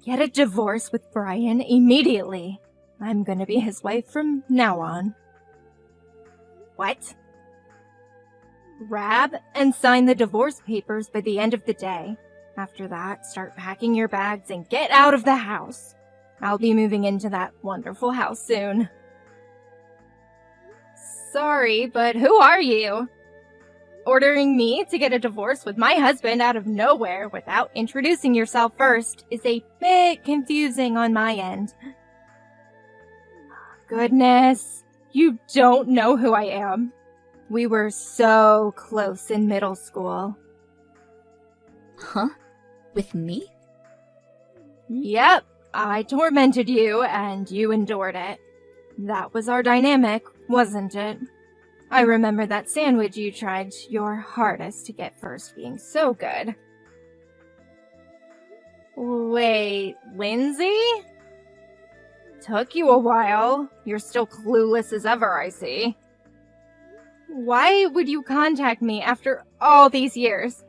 Get a divorce with Brian immediately. I'm gonna be his wife from now on. What? Grab and sign the divorce papers by the end of the day. After that, start packing your bags and get out of the house. I'll be moving into that wonderful house soon. Sorry, but who are you? Ordering me to get a divorce with my husband out of nowhere without introducing yourself first is a bit confusing on my end. Goodness, you don't know who I am. We were so close in middle school. Huh? With me? Yep, I tormented you and you endured it. That was our dynamic, wasn't it? I remember that sandwich you tried your hardest to get first being so good. Wait, Lindsay? Took you a while. You're still clueless as ever, I see. Why would you contact me after all these years?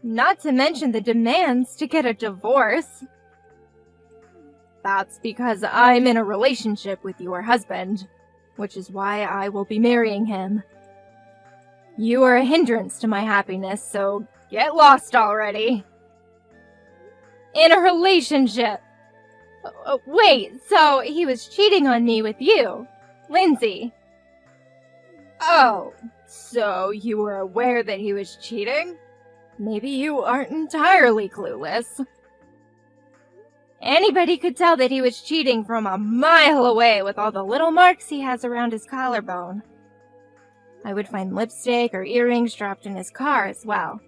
Not to mention the demands to get a divorce. That's because I'm in a relationship with your husband, which is why I will be marrying him. You are a hindrance to my happiness, so get lost already. In a relationship. Wait, so he was cheating on me with you, Lindsay. Oh, so you were aware that he was cheating? Maybe you aren't entirely clueless. Anybody could tell that he was cheating from a mile away with all the little marks he has around his collarbone. I would find lipstick or earrings dropped in his car as well.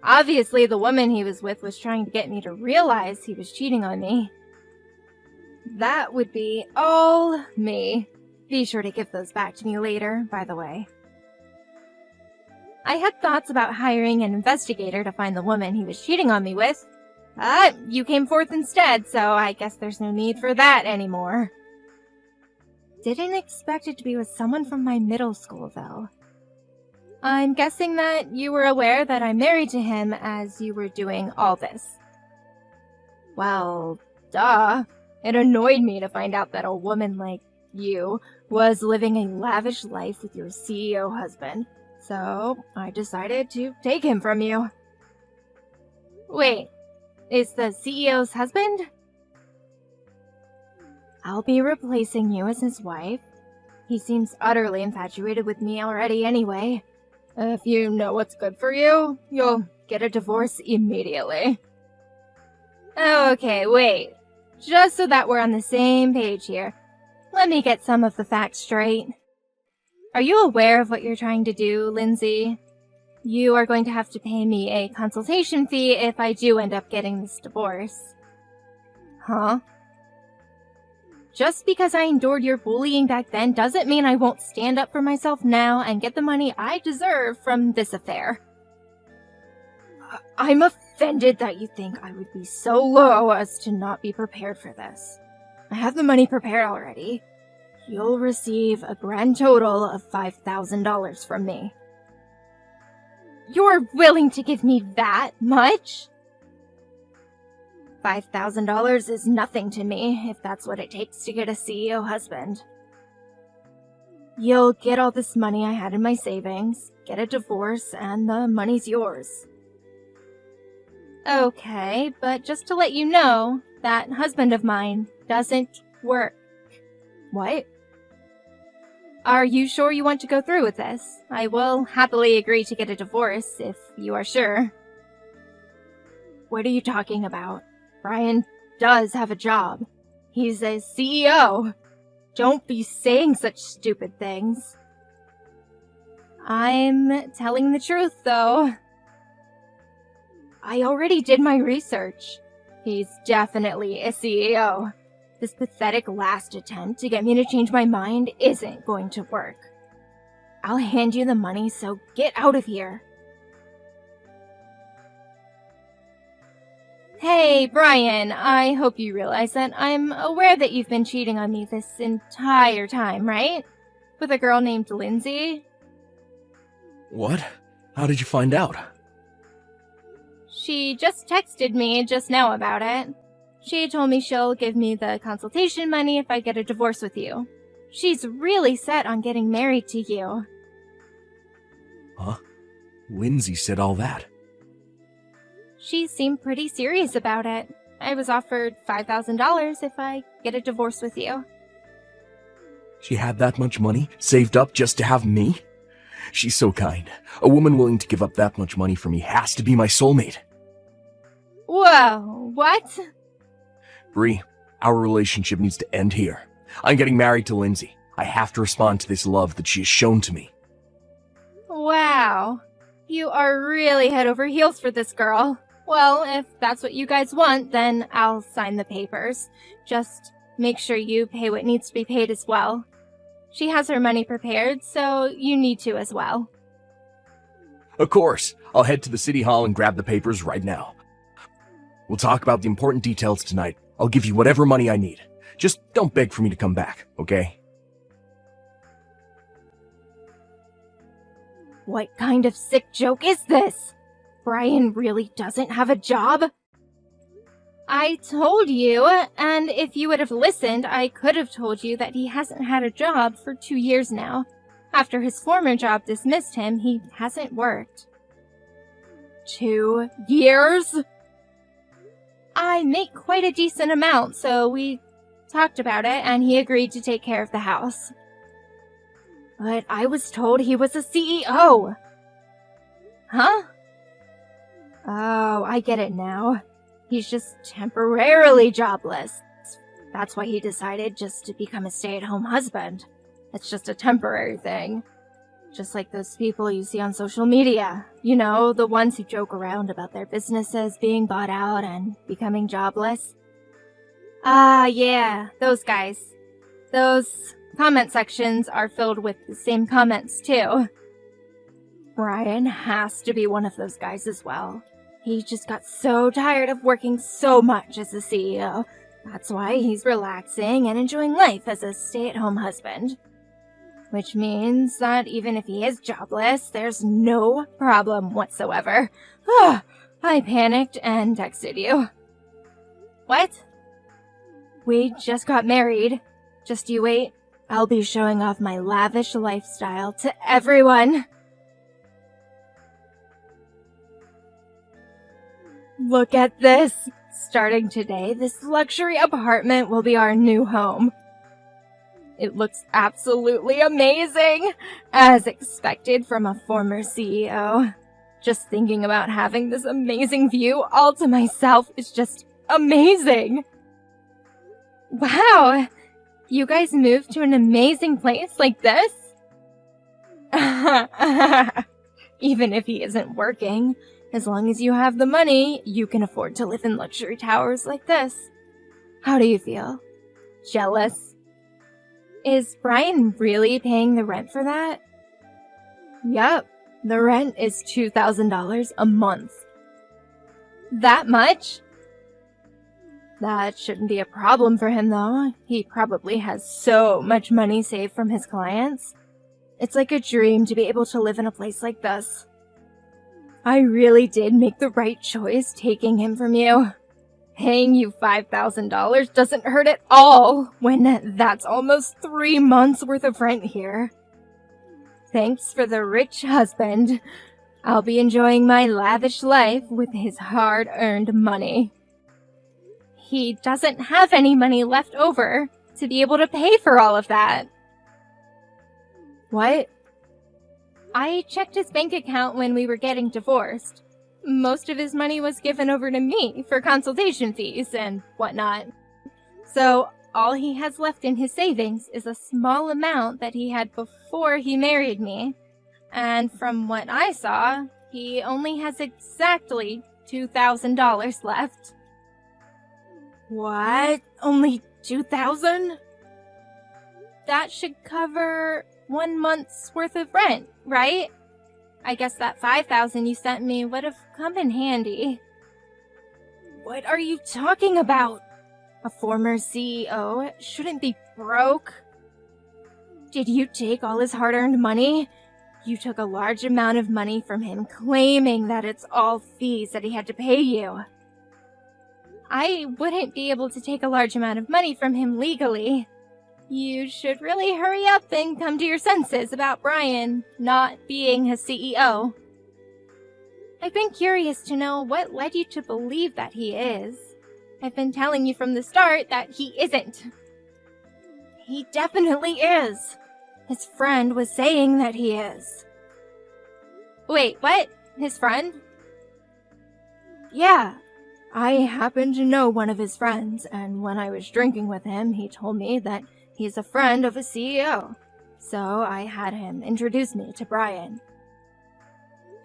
Obviously, the woman he was with was trying to get me to realize he was cheating on me. That would be all me. Be sure to give those back to me later, by the way. I had thoughts about hiring an investigator to find the woman he was cheating on me with. You came forth instead, so I guess there's no need for that anymore. Didn't expect it to be with someone from my middle school, though. I'm guessing that you were aware that I'm married to him as you were doing all this. Well, duh. It annoyed me to find out that a woman like you was living a lavish life with your CEO husband, so I decided to take him from you. Wait, is the CEO's husband? I'll be replacing you as his wife. He seems utterly infatuated with me already anyway. If you know what's good for you, you'll get a divorce immediately. Okay, wait. Just so that we're on the same page here, let me get some of the facts straight. Are you aware of what you're trying to do, Lindsay? You are going to have to pay me a consultation fee if I do end up getting this divorce. Huh? Just because I endured your bullying back then doesn't mean I won't stand up for myself now and get the money I deserve from this affair. I'm offended that you think I would be so low as to not be prepared for this. I have the money prepared already. You'll receive a grand total of $5,000 from me. You're willing to give me that much? $5,000 is nothing to me, if that's what it takes to get a CEO husband. You'll get all this money I had in my savings, get a divorce, and the money's yours. Okay, but just to let you know, that husband of mine doesn't work. What? Are you sure you want to go through with this? I will happily agree to get a divorce, if you are sure. What are you talking about? Brian does have a job. He's a CEO. Don't be saying such stupid things. I'm telling the truth, though. I already did my research. He's definitely a CEO. This pathetic last attempt to get me to change my mind isn't going to work. I'll hand you the money, so get out of here. Hey, Brian, I hope you realize that I'm aware that you've been cheating on me this entire time, right? With a girl named Lindsay? What? How did you find out? She just texted me just now about it. She told me she'll give me the consultation money if I get a divorce with you. She's really set on getting married to you. Huh? Lindsay said all that. She seemed pretty serious about it. I was offered $5,000 if I get a divorce with you. She had that much money saved up just to have me? She's so kind. A woman willing to give up that much money for me has to be my soulmate. Whoa, what? Bree, our relationship needs to end here. I'm getting married to Lindsay. I have to respond to this love that she has shown to me. Wow. You are really head over heels for this girl. Well, if that's what you guys want, then I'll sign the papers. Just make sure you pay what needs to be paid as well. She has her money prepared, so you need to as well. Of course. I'll head to the city hall and grab the papers right now. We'll talk about the important details tonight. I'll give you whatever money I need. Just don't beg for me to come back, okay? What kind of sick joke is this? Brian really doesn't have a job? I told you, and if you would have listened, I could have told you that he hasn't had a job for 2 years now. After his former job dismissed him, he hasn't worked. 2 years? I make quite a decent amount, so we talked about it, and he agreed to take care of the house. But I was told he was a CEO. Huh? Oh, I get it now. He's just temporarily jobless. That's why he decided just to become a stay-at-home husband. It's just a temporary thing. Just like those people you see on social media. You know, the ones who joke around about their businesses being bought out and becoming jobless. Ah, yeah, those guys. Those comment sections are filled with the same comments, too. Brian has to be one of those guys as well. He just got so tired of working so much as a CEO. That's why he's relaxing and enjoying life as a stay-at-home husband. Which means that even if he is jobless, there's no problem whatsoever. I panicked and texted you. What? We just got married. Just you wait. I'll be showing off my lavish lifestyle to everyone. Look at this! Starting today, this luxury apartment will be our new home. It looks absolutely amazing, as expected from a former CEO. Just thinking about having this amazing view all to myself is just amazing. Wow! You guys moved to an amazing place like this? Even if he isn't working. As long as you have the money, you can afford to live in luxury towers like this. How do you feel? Jealous? Is Brian really paying the rent for that? Yup, the rent is $2,000 a month. That much? That shouldn't be a problem for him though. He probably has so much money saved from his clients. It's like a dream to be able to live in a place like this. I really did make the right choice taking him from you. Paying you $5,000 doesn't hurt at all when that's almost 3 months worth of rent here. Thanks for the rich husband. I'll be enjoying my lavish life with his hard-earned money. He doesn't have any money left over to be able to pay for all of that. What? I checked his bank account when we were getting divorced. Most of his money was given over to me for consultation fees and whatnot. So all he has left in his savings is a small amount that he had before he married me. And from what I saw, he only has exactly $2,000 left. What? Only $2,000? That should cover 1 month's worth of rent, right? I guess that $5,000 you sent me would have come in handy. What are you talking about? A former CEO shouldn't be broke. Did you take all his hard-earned money? You took a large amount of money from him, claiming that it's all fees that he had to pay you. I wouldn't be able to take a large amount of money from him legally. You should really hurry up and come to your senses about Brian not being his CEO. I've been curious to know what led you to believe that he is. I've been telling you from the start that he isn't. He definitely is. His friend was saying that he is. Wait, what? His friend? Yeah. I happen to know one of his friends, and when I was drinking with him, he told me that he's a friend of a CEO. So I had him introduce me to Brian.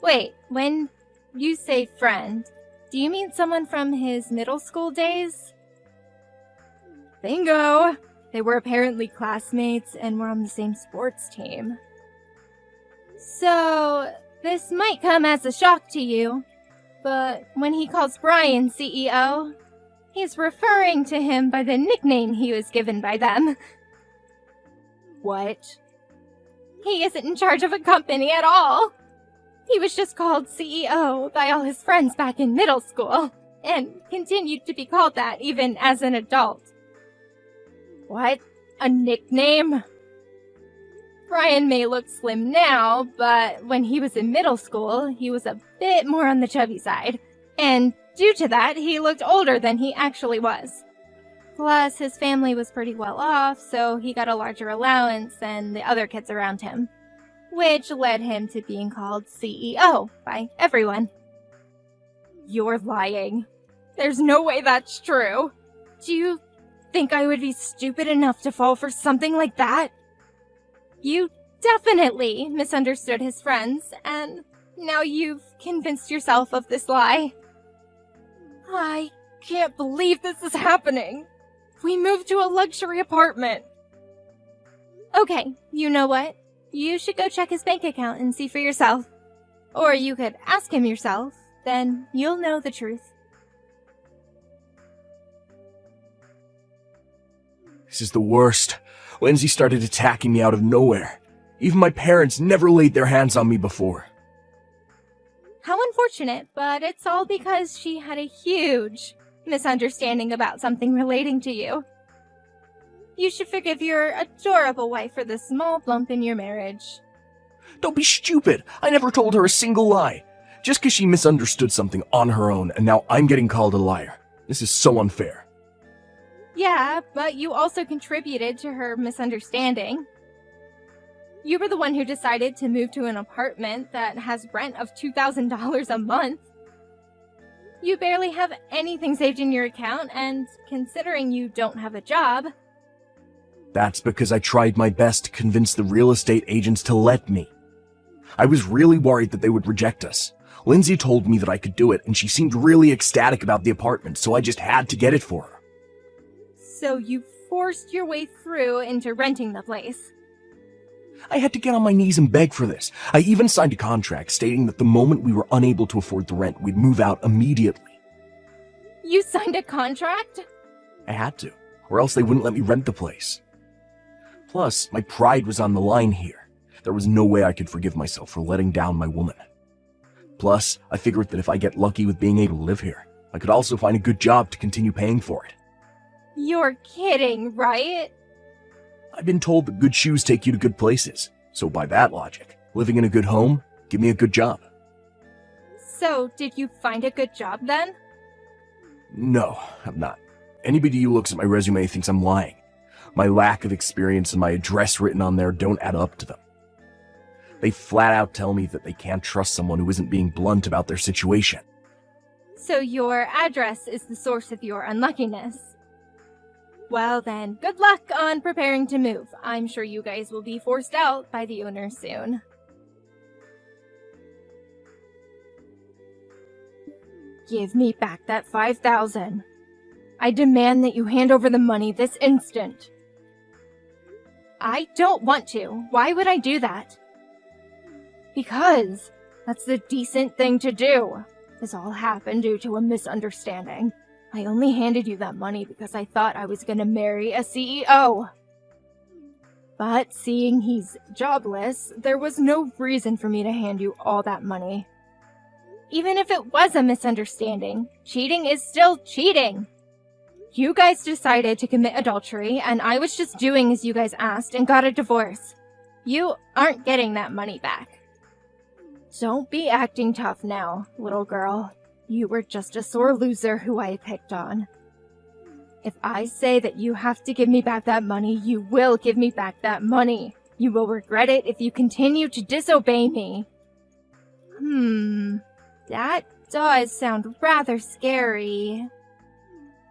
Wait, when you say friend, do you mean someone from his middle school days? Bingo! They were apparently classmates and were on the same sports team. So, this might come as a shock to you, but when he calls Brian CEO, he's referring to him by the nickname he was given by them. What? He isn't in charge of a company at all. He was just called CEO by all his friends back in middle school, and continued to be called that even as an adult. What? A nickname? Brian may look slim now, but when he was in middle school, he was a bit more on the chubby side, and due to that, he looked older than he actually was. Plus, his family was pretty well off, so he got a larger allowance than the other kids around him, which led him to being called CEO by everyone. You're lying. There's no way that's true. Do you think I would be stupid enough to fall for something like that? You definitely misunderstood his friends, and now you've convinced yourself of this lie. I can't believe this is happening. We moved to a luxury apartment. Okay, you know what? You should go check his bank account and see for yourself. Or you could ask him yourself, then you'll know the truth. This is the worst. Lindsay started attacking me out of nowhere. Even my parents never laid their hands on me before. How unfortunate, but it's all because she had a huge misunderstanding about something relating to you. You should forgive your adorable wife for the small bump in your marriage. Don't be stupid. I never told her a single lie. Just because she misunderstood something on her own, and now I'm getting called a liar. This is so unfair. Yeah, but you also contributed to her misunderstanding. You were the one who decided to move to an apartment that has rent of $2,000 a month. You barely have anything saved in your account, and considering you don't have a job... That's because I tried my best to convince the real estate agents to let me. I was really worried that they would reject us. Lindsay told me that I could do it, and she seemed really ecstatic about the apartment, so I just had to get it for her. So you forced your way through into renting the place. I had to get on my knees and beg for this. I even signed a contract stating that the moment we were unable to afford the rent, we'd move out immediately. You signed a contract? I had to, or else they wouldn't let me rent the place. Plus, my pride was on the line here. There was no way I could forgive myself for letting down my woman. Plus, I figured that if I get lucky with being able to live here, I could also find a good job to continue paying for it. You're kidding, right? I've been told that good shoes take you to good places, so by that logic, living in a good home, give me a good job. So, did you find a good job then? No, I'm not. Anybody who looks at my resume thinks I'm lying. My lack of experience and my address written on there don't add up to them. They flat out tell me that they can't trust someone who isn't being blunt about their situation. So your address is the source of your unluckiness. Well then, good luck on preparing to move. I'm sure you guys will be forced out by the owner soon. Give me back that $5,000. I demand that you hand over the money this instant. I don't want to. Why would I do that? Because that's the decent thing to do. This all happened due to a misunderstanding. I only handed you that money because I thought I was gonna marry a CEO. But seeing he's jobless, there was no reason for me to hand you all that money. Even if it was a misunderstanding, cheating is still cheating. You guys decided to commit adultery, and I was just doing as you guys asked and got a divorce. You aren't getting that money back. Don't be acting tough now, little girl. You were just a sore loser who I picked on. If I say that you have to give me back that money, you will give me back that money. You will regret it if you continue to disobey me. That does sound rather scary.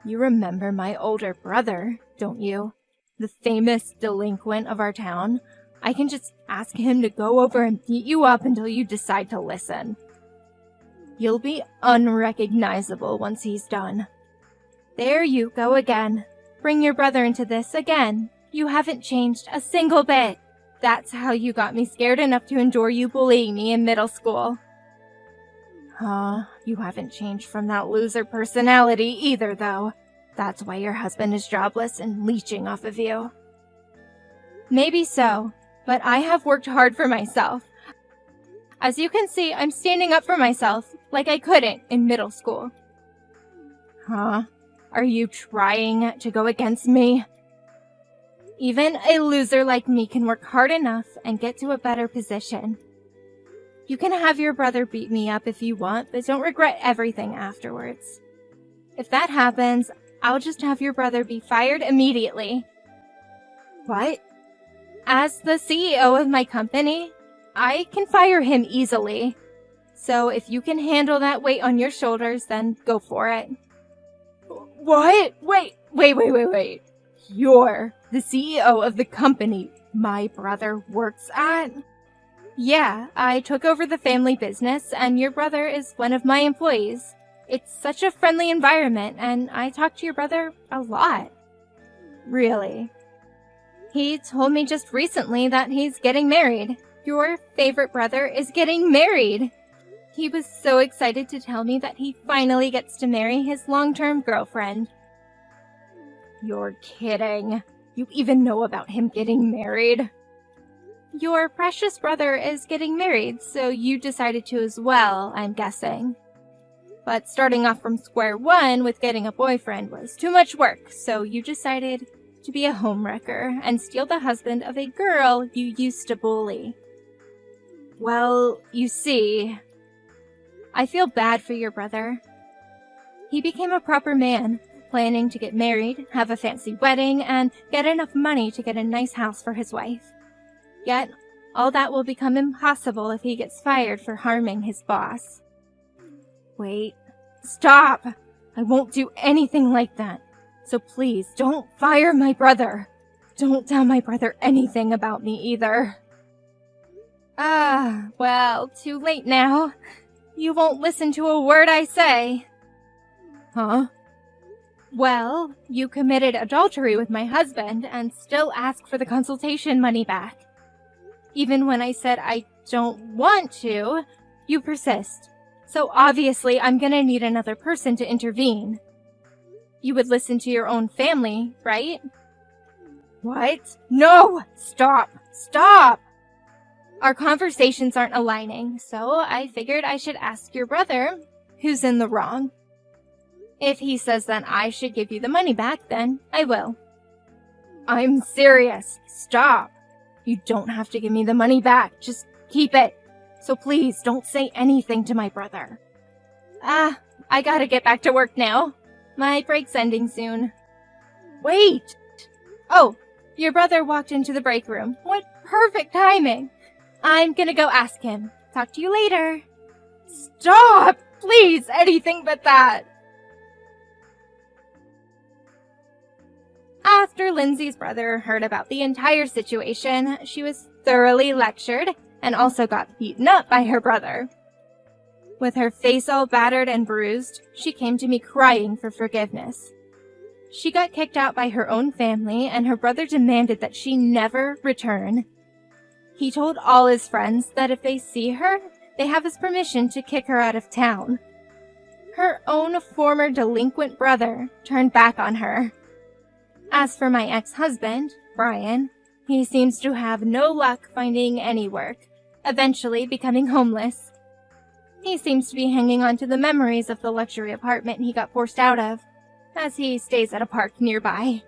You remember my older brother, don't you? The famous delinquent of our town? I can just ask him to go over and beat you up until you decide to listen. You'll be unrecognizable once he's done. There you go again. Bring your brother into this again. You haven't changed a single bit. That's how you got me scared enough to endure you bullying me in middle school. You haven't changed from that loser personality either, though. That's why your husband is jobless and leeching off of you. Maybe so, but I have worked hard for myself. As you can see, I'm standing up for myself like I couldn't in middle school. Are you trying to go against me? Even a loser like me can work hard enough and get to a better position. You can have your brother beat me up if you want, but don't regret everything afterwards. If that happens, I'll just have your brother be fired immediately. What? As the CEO of my company, I can fire him easily. So if you can handle that weight on your shoulders, then go for it. What? Wait. You're the CEO of the company my brother works at? Yeah, I took over the family business, and your brother is one of my employees. It's such a friendly environment, and I talk to your brother a lot. Really? He told me just recently that he's getting married. Your favorite brother is getting married. He was so excited to tell me that he finally gets to marry his long-term girlfriend. You're kidding. You even know about him getting married? Your precious brother is getting married, so you decided to as well, I'm guessing. But starting off from square one with getting a boyfriend was too much work, so you decided to be a homewrecker and steal the husband of a girl you used to bully. Well, you see, I feel bad for your brother. He became a proper man, planning to get married, have a fancy wedding, and get enough money to get a nice house for his wife. Yet, all that will become impossible if he gets fired for harming his boss. Wait, stop! I won't do anything like that. So please, don't fire my brother. Don't tell my brother anything about me either. Well, too late now. You won't listen to a word I say. Huh? Well, you committed adultery with my husband and still ask for the consultation money back. Even when I said I don't want to, you persist. So obviously I'm gonna need another person to intervene. You would listen to your own family, right? What? No! Stop! Stop! Our conversations aren't aligning, so I figured I should ask your brother who's in the wrong. If he says that I should give you the money back, then I will. I'm serious. Stop. You don't have to give me the money back. Just keep it. So please, don't say anything to my brother. I gotta get back to work now. My break's ending soon. Wait! Oh, your brother walked into the break room. What perfect timing! I'm gonna go ask him. Talk to you later. Stop! Please, anything but that! After Lindsay's brother heard about the entire situation, she was thoroughly lectured and also got beaten up by her brother. With her face all battered and bruised, she came to me crying for forgiveness. She got kicked out by her own family, and her brother demanded that she never return. He told all his friends that if they see her, they have his permission to kick her out of town. Her own former delinquent brother turned back on her. As for my ex-husband, Brian, he seems to have no luck finding any work, eventually becoming homeless. He seems to be hanging on to the memories of the luxury apartment he got forced out of, as he stays at a park nearby.